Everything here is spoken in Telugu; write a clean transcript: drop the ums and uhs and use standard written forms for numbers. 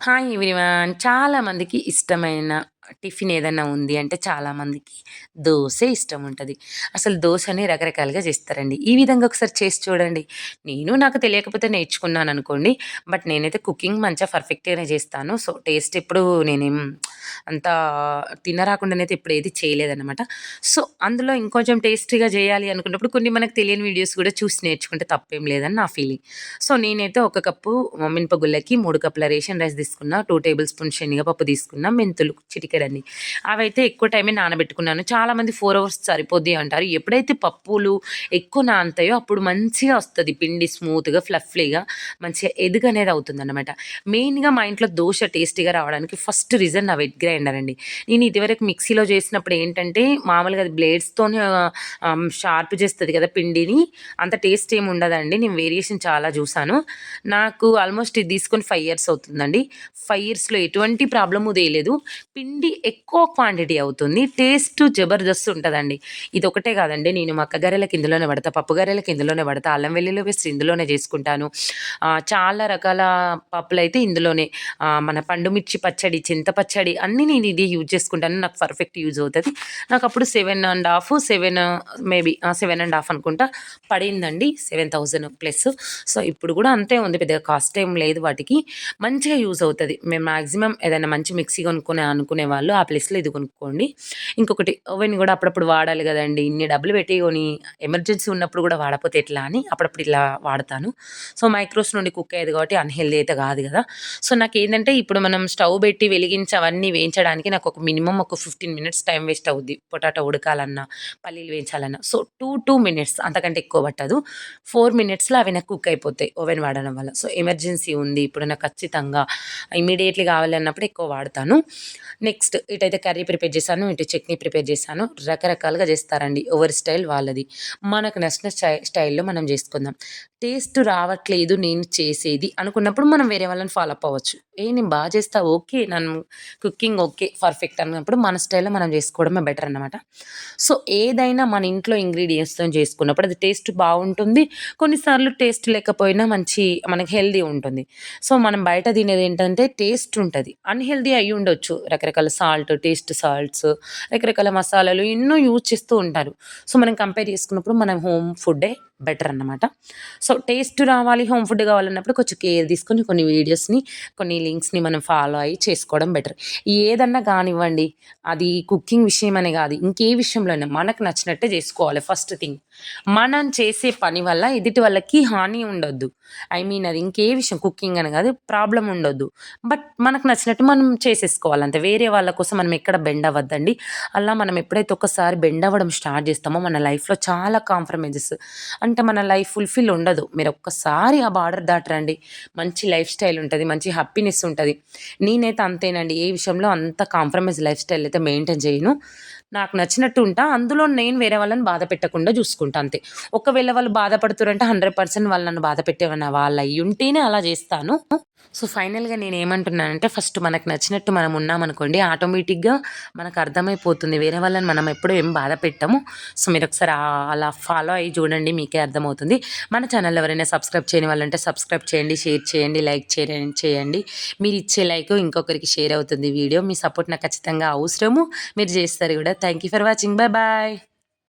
Hi everyone. చాలామందికి ఇష్టమైన టిఫిన్ ఏదన్నా ఉంది అంటే చాలామందికి దోసే ఇష్టం ఉంటది. అసలు దోసని రకరకాలుగా చేస్తారండి. ఈ విధంగా ఒకసారి చేసి చూడండి. నాకు తెలియకపోతే నేర్చుకున్నాననుకోండి. బట్ నేనైతే కుకింగ్ మంచిగా పర్ఫెక్ట్‌గానే చేస్తాను. సో, టేస్ట్ ఎప్పుడు నేనేం అంత తినరాకుండానైతే ఎప్పుడు ఏది చేయలేదనమాట. సో, అందులో ఇంకొంచెం టేస్టీగా చేయాలి అనుకున్నప్పుడు కొన్ని మనకు తెలియని వీడియోస్ కూడా చూసి నేర్చుకుంటే తప్పేం లేదని నా ఫీలింగ్. సో, నేనైతే ఒక కప్పు మినపగుళ్ళకి 3 కప్పుల రేషన్ రైస్ తీసుకున్నా, 2 టేబుల్ స్పూన్ శనగపప్పు తీసుకున్నా, మెంతులు చిటికెడన్ని. అవైతే ఎక్కువ టైమే నానబెట్టుకున్నాను. చాలామంది 4 అవర్స్ సరిపోద్ది అంటారు. ఎప్పుడైతే పప్పులు ఎక్కువ నానతాయో అప్పుడు మంచిగా వస్తది పిండి స్మూత్‌గా, ఫ్లఫీగా మంచిగా ఎదుగనేది అవుతుందనమాట. మెయిన్‌గా మా ఇంట్లో దోస టేస్టీగా రావడానికి ఫస్ట్ రీజన్ నా వెట్ గ్రైండర్ అండి. నేను ఇదివరకు మిక్సీలో చేసినప్పుడు ఏంటంటే మామూలుగా అది బ్లేడ్స్‌తోనే షార్ప్ చేస్తది కదా పిండిని. అంత టేస్ట్ ఏమి ఉండదండి. నేను వేరియేషన్ చాలా చూసాను. నాకు ఆల్మోస్ట్ ఇది తీసుకొని 5 ఇయర్స్ అవుతుందండి. 5 ఇయర్స్‌లో ఎటువంటి ప్రాబ్లము తేలేదు. పిండి ఎక్కువ క్వాంటిటీ అవుతుంది. టేస్ట్ జబర్దస్త్ ఉంటదండి. ఇదొకటే కాదండి. నేను మక్క గారెలకి ఇందులోనే వాడతా, పప్పు గారెలకి ఇందులోనే వాడతా, అల్లం వెల్లుల్లి పేస్ట్ ఇందులోనే చేసుకుంటాను. చాలా రకాల పప్పులైతే ఇందులోనే మన పండు మిర్చి పచ్చడి, చింత పచ్చడి అన్నీ నేను ఇదే యూజ్ చేసుకుంటాను. నాకు పర్ఫెక్ట్ యూజ్ అవుతది. నాకప్పుడు 7 మేబీ 7 ½ అనుకుంటా పడిందండి. 7,000 ప్లస్. సో, ఇప్పుడు కూడా అంతే ఉంది. పెద్దగా కాస్ట్ ఏం లేదు వాటికి. మంచిగా యూజ్ అవుతది. మేము మాక్సిమం ఏదైనా మంచి మిక్సీ అనుకునే వాళ్ళు ఆ ప్లేస్‌లో ఇది కొనుక్కోండి. ఇంకొకటి ఓవెన్ కూడా అప్పుడప్పుడు వాడాలి గదండీ! ఇన్ని డబ్బులు పెట్టి కొని ఎమర్జెన్సీ ఉన్నప్పుడు కూడా వాడకపోతే ఎట్లా అని అప్పుడప్పుడు ఇలా వాడతాను. సో, మైక్రోస్ నుండి కుక్ అయ్యేది కాబట్టి అన్‌హెల్తీ అయితే కాదు గదా! సో, నాకేందంటే ఇప్పుడు మనం స్టవ్ పెట్టి వెలిగించి అవన్నీ వేయించడానికి నాకు ఒక మినిమమ్ ఒక 15 మినిట్స్ టైం వేస్ట్ అవుద్ది. పొటాటో ఉడకాలన్నా, పల్లీలు వేయించాలన్నా. సో, 2 మినిట్స్ అంతకంటే ఎక్కువ పట్టదు. 4 మినిట్స్‌లో అవి నాకు కుక్ అయిపోతాయి ఓవెన్ వాడడం వల్ల. సో, ఎమర్జెన్సీ ఉంది ఇప్పుడు నాకు ఖచ్చితంగా ఇమ్మీడియేట్‌లీ కావాలి అన్నప్పుడు ఎక్కువ వాడతాను. నెక్స్ట్ ఇటైతే కర్రీ ప్రిపేర్ చేశాను. ఇటు చట్నీ ప్రిపేర్ చేశాను. రకరకాలుగా చేస్తారండి. ఎవరి స్టైల్ వాళ్ళది. మనకు నచ్చిన స్టైల్‌లో మనం చేసుకుందాం. టేస్ట్ రావట్లేదు నేను చేసేది అనుకున్నప్పుడు మనం వేరే వాళ్ళని ఫాలో అప్ అవ్వచ్చు. నేను బా చేస్తా ఓకే. నన్ను కుకింగ్ ఓకే. పర్ఫెక్ట్ అన్నప్పుడు మన స్టైల్‌లో మనం చేసుకోవడమే బెటర్ అన్నమాట. సో, ఏదైనా మన ఇంట్లో ఇంగ్రీడియెంట్స్‌తోని చేసుకున్నప్పుడు అది టేస్ట్ బావుంటుంది. కొన్నిసార్లు టేస్ట్ లేకపోయినా మనకి హెల్తీ ఉంటుంది. సో, మనం బయట తినేదేంటంటే టేస్ట్ ఉంటది. అన్‌హెల్తీ అయ్యుండొచ్చు. రకరకాల టేస్ట్ సాల్ట్స్, రకరకాల మసాలాలు ఎన్నో యూజ్ చేస్తూ ఉంటారు. సో, మనం కంపేర్ చేసుకున్నప్పుడు మనం హోమ్ ఫుడ్డే బెటర్ అన్నమాట. సో, టేస్ట్ రావాలి, హోమ్ ఫుడ్ కావాలన్నప్పుడు కొంచెం కేర్ తీసుకొని కొన్ని వీడియోస్‌ని, కొన్ని లింక్స్‌ని మనం ఫాలో అయ్యి చేసుకోవడం బెటర్. ఏదన్నా కానివ్వండి, అది కుకింగ్ విషయమనే కాదు, ఇంకే విషయంలో అయినా మనకు నచ్చినట్టే చేసుకోవాలి ఫస్ట్ థింగ్. మనం చేసే పని వల్ల ఎదుటి వాళ్ళకి హాని ఉండొద్దు. ఐ మీన్ అది ఇంకే విషయం కుకింగ్ అని కాదు ప్రాబ్లమ్ ఉండొద్దు. బట్ మనకు నచ్చినట్టు మనం చేసేసుకోవాలంతే. వేరే వాళ్ళ కోసం మనం ఎక్కడ బెండ్ అవ్వద్దండి. అలా మనం ఎప్పుడైతే ఒక్కసారి బెండ్ అవ్వడం స్టార్ట్ చేస్తామో మన లైఫ్‌లో చాలా కాంప్రమైజెస్ అంటే మన లైఫ్ ఫుల్‌ఫిల్ ఉండదు. మీరొక్కసారి ఆ బార్డర్ దాటరండి. మంచి లైఫ్ స్టైల్ ఉంటది. మంచి హ్యాపీనెస్ ఉంటది. నేనైతే అంతేనండి. ఏ విషయంలో అంత కాంప్రమైజ్ లైఫ్ స్టైల్ అయితే మెయింటైన్ చేయను. నాకు నచ్చినట్టు ఉంటా. అందులో నేను వేరే వాళ్ళని బాధ పెట్టకుండా చూసుకుంటా అంతే. ఒకవేళ వాళ్ళు బాధపడుతుర్రంటే 100% వాళ్ళు నన్ను బాధ పెట్టేవన్న వాళ్ళయ్యుంటేనే అలా జేస్తాను. సో, ఫైనల్‌గా నేనేమంటున్నానంటే ఫస్ట్ మనకు నచ్చినట్టు మనం ఉన్నామనుకోండి ఆటోమేటిక్‌గా మనకర్థమైపోతుంది. వేరే వాళ్ళని మనం ఎప్పుడు ఏం బాధ పెట్టము. సో, మీరొకసారి అలా ఫాలో అయ్యి చూడండి మీకే అర్థమవుతుంది. మన ఛానల్ ఎవరైనా సబ్స్క్రైబ్ చేయని వాళ్ళుంటే సబ్స్క్రైబ్ చేయండి, షేర్ చేయండి, లైక్ చేయండి. మీరిచ్చే లైకు ఇంకొకరికి షేర్ అవుతుంది వీడియో. మీ సపోర్ట్ నాకు ఖచ్చితంగా అవసరము. మీరు చేస్తారు గూడా. Thank you for watching. Bye.